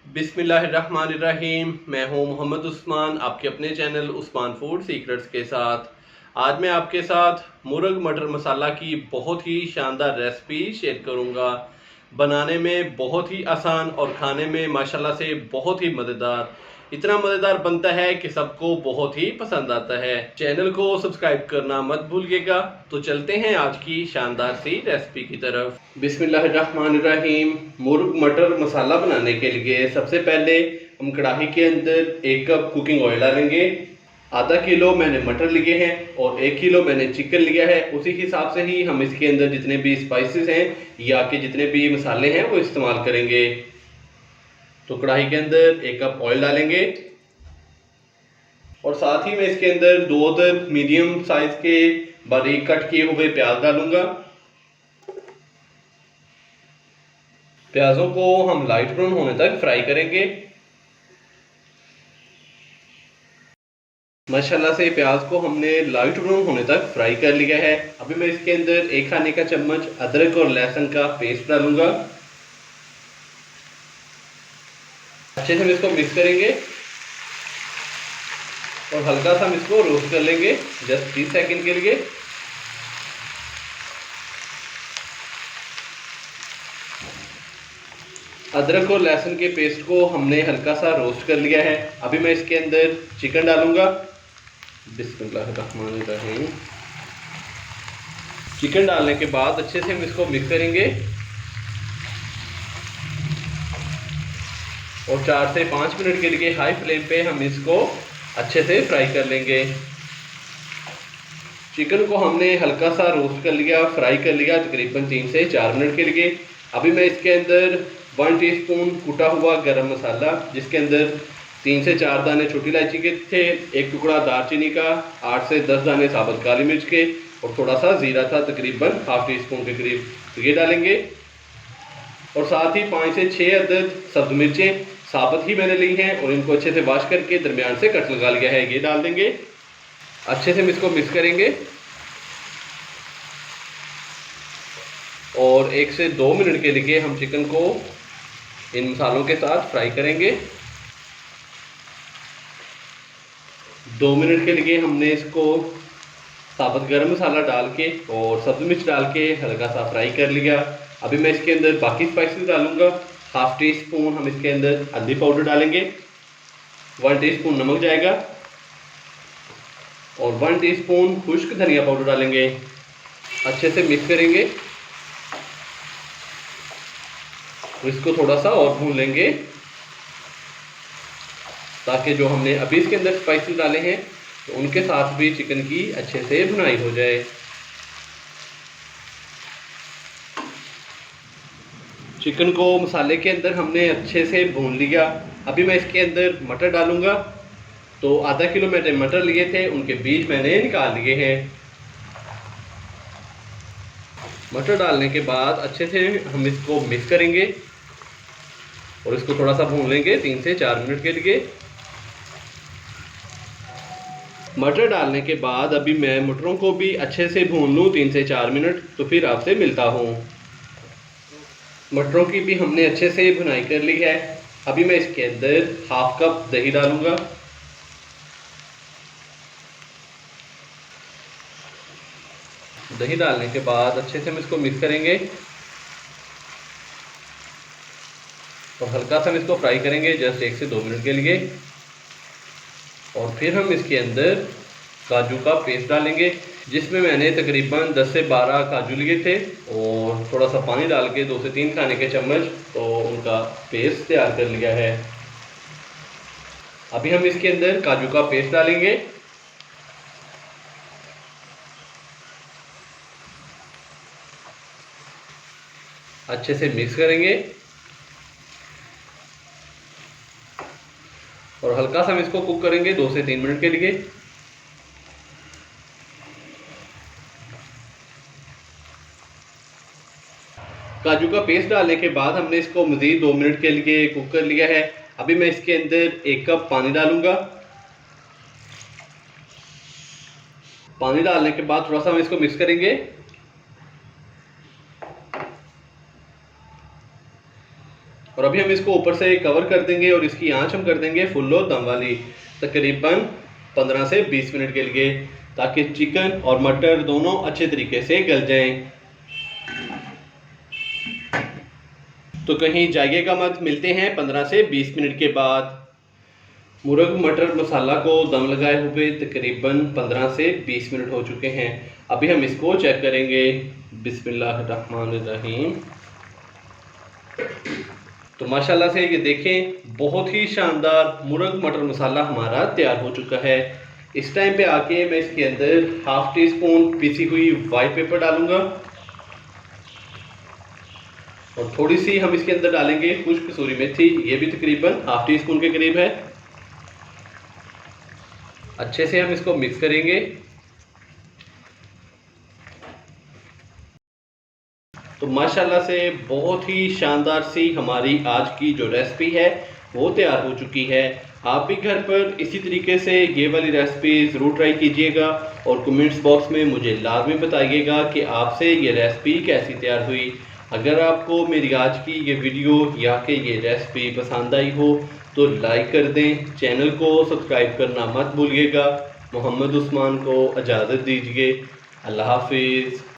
बिस्मिल्लाहिर्रहमानिर्रहीम। मैं हूं मोहम्मद उस्मान, आपके अपने चैनल उस्मान फूड सीक्रेट्स के साथ। आज मैं आपके साथ मुर्ग मटर मसाला की बहुत ही शानदार रेसिपी शेयर करूंगा। बनाने में बहुत ही आसान और खाने में माशाल्लाह से बहुत ही मज़ेदार। इतना मज़ेदार बनता है कि सबको बहुत ही पसंद आता है। चैनल को सब्सक्राइब करना मत भूलिएगा। तो चलते हैं आज की शानदार सी रेसिपी की तरफ। बिस्मिल्लाहिर्रहमानिर्रहीम। मुर्ग मटर मसाला बनाने के लिए सबसे पहले हम कढ़ाई के अंदर 1 कप कुकिंग ऑयल डालेंगे। आधा किलो मैंने मटर लिए हैं और 1 किलो मैंने चिकन लिया है। उसी हिसाब से ही हम इसके अंदर जितने भी स्पाइसेस हैं या कि जितने भी मसाले हैं वो इस्तेमाल करेंगे। तो कढ़ाई के अंदर 1 कप ऑयल डालेंगे और साथ ही मैं इसके अंदर 2 मीडियम साइज के बारीक कट किए हुए प्याज डालूंगा। प्याजों को हम लाइट ब्राउन होने तक फ्राई करेंगे। माशाल्लाह से प्याज को हमने लाइट ब्राउन होने तक फ्राई कर लिया है। अभी मैं इसके अंदर 1 खाने का चम्मच अदरक और लहसुन का पेस्ट डालूंगा। अच्छे से हम इसको मिक्स करेंगे और हल्का सा हम इसको रोस्ट कर लेंगे जस्ट 30 सेकंड के लिए। अदरक और लहसुन के पेस्ट को हमने हल्का सा रोस्ट कर लिया है। अभी मैं इसके अंदर चिकन डालूंगा। बिस्मिल्लाहिर्रहमानिर्रहीम। चिकन डालने के बाद अच्छे से हम इसको मिक्स करेंगे और 4 से 5 मिनट के लिए हाई फ्लेम पे हम इसको अच्छे से फ्राई कर लेंगे। चिकन को हमने हल्का सा रोस्ट कर लिया, फ्राई कर लिया तकरीबन 3 से 4 मिनट के लिए। अभी मैं इसके अंदर 1 टीस्पून कुटा हुआ गरम मसाला, जिसके अंदर 3 से 4 दाने छोटी इलायची के थे, 1 टुकड़ा दालचीनी का, 8 से 10 दाने साबुत काली मिर्च के और थोड़ा सा ज़ीरा था तकरीबन ½ टीस्पून के करीब, तो ये डालेंगे। और साथ ही 5 से 6 अदद सब्ज मिर्चें साबुत ही मैंने ली हैं और इनको अच्छे से वॉश करके दरमियान से कट लगा लिया है, ये डाल देंगे। अच्छे से हम इसको मिक्स करेंगे और 1 से 2 मिनट के लिए हम चिकन को इन मसालों के साथ फ्राई करेंगे। 2 मिनट के लिए हमने इसको साबुत गरम मसाला डाल के और सब्ज़ मिर्च डाल के हल्का सा फ्राई कर लिया। अभी मैं इसके अंदर बाकी स्पाइसेस डालूंगा। ½ टीस्पून हम इसके अंदर हल्दी पाउडर डालेंगे, 1 टीस्पून नमक जाएगा और 1 टीस्पून खुश्क धनिया पाउडर डालेंगे। अच्छे से मिक्स करेंगे और इसको थोड़ा सा और भून लेंगे ताकि जो हमने अभी इसके अंदर स्पाइसेस डाले हैं तो उनके साथ भी चिकन की अच्छे से भुनाई हो जाए। चिकन को मसाले के अंदर हमने अच्छे से भून लिया। अभी मैं इसके अंदर मटर डालूंगा। तो आधा किलो मैंने मटर लिए थे, उनके बीज मैंने निकाल लिए हैं। मटर डालने के बाद अच्छे से हम इसको मिक्स करेंगे और इसको थोड़ा सा भून लेंगे 3 से 4 मिनट के लिए। मटर डालने के बाद अभी मैं मटरों को भी अच्छे से भून लूँ 3 से 4 मिनट, तो फिर आपसे मिलता हूँ। मटरों की भी हमने अच्छे से भुनाई कर ली है। अभी मैं इसके अंदर ½ कप दही डालूंगा। दही डालने के बाद अच्छे से हम इसको मिक्स करेंगे और हल्का सा हम इसको फ्राई करेंगे जस्ट 1 से 2 मिनट के लिए। और फिर हम इसके अंदर काजू का पेस्ट डालेंगे, जिसमें मैंने तकरीबन 10 से 12 काजू लिए थे और थोड़ा सा पानी डाल के 2 से 3 खाने के चम्मच तो उनका पेस्ट तैयार कर लिया है। अभी हम इसके अंदर काजू का पेस्ट डालेंगे। अच्छे से मिक्स करेंगे और हल्का सा हम इसको कुक करेंगे 2 से 3 मिनट के लिए। काजू का पेस्ट डालने के बाद हमने इसको मज़ीद 2 मिनट के लिए कुक कर लिया है। अभी मैं इसके अंदर 1 कप पानी डालूंगा। पानी डालने के बाद थोड़ा सा हम इसको मिक्स करेंगे और अभी हम इसको ऊपर से कवर कर देंगे और इसकी आंच हम कर देंगे फुल लो दम वाली, तकरीबन 15 से 20 मिनट के लिए, ताकि चिकन और मटर दोनों अच्छे तरीके से गल जाएं। तो कहीं जाइएगा मत, मिलते हैं 15 से 20 मिनट के बाद। मुर्ग मटर मसाला को दम लगाए हुए तकरीबन 15 से 20 मिनट हो चुके हैं। अभी हम इसको चेक करेंगे। बिस्मिल्लाहिर्रहमानिर्रहीम। तो माशाल्लाह से ये देखें, बहुत ही शानदार मुर्ग मटर मसाला हमारा तैयार हो चुका है। इस टाइम पे आके मैं इसके अंदर हाफ टी स्पून पीसी हुई वाइट पेपर डालूंगा और थोड़ी सी हम इसके अंदर डालेंगे खुश्क कसूरी मेथी, ये भी तकरीबन हाफ टी स्पून के करीब है। अच्छे से हम इसको मिक्स करेंगे। तो माशाल्लाह से बहुत ही शानदार सी हमारी आज की जो रेसिपी है वो तैयार हो चुकी है। आप भी घर पर इसी तरीके से ये वाली रेसिपी ज़रूर ट्राई कीजिएगा और कमेंट्स बॉक्स में मुझे लाजमी बताइएगा कि आपसे ये रेसिपी कैसी तैयार हुई। अगर आपको मेरी आज की ये वीडियो या कि ये रेसिपी पसंद आई हो तो लाइक कर दें, चैनल को सब्सक्राइब करना मत भूलिएगा। मोहम्मद उस्मान को इजाज़त दीजिए। अल्लाह हाफिज़।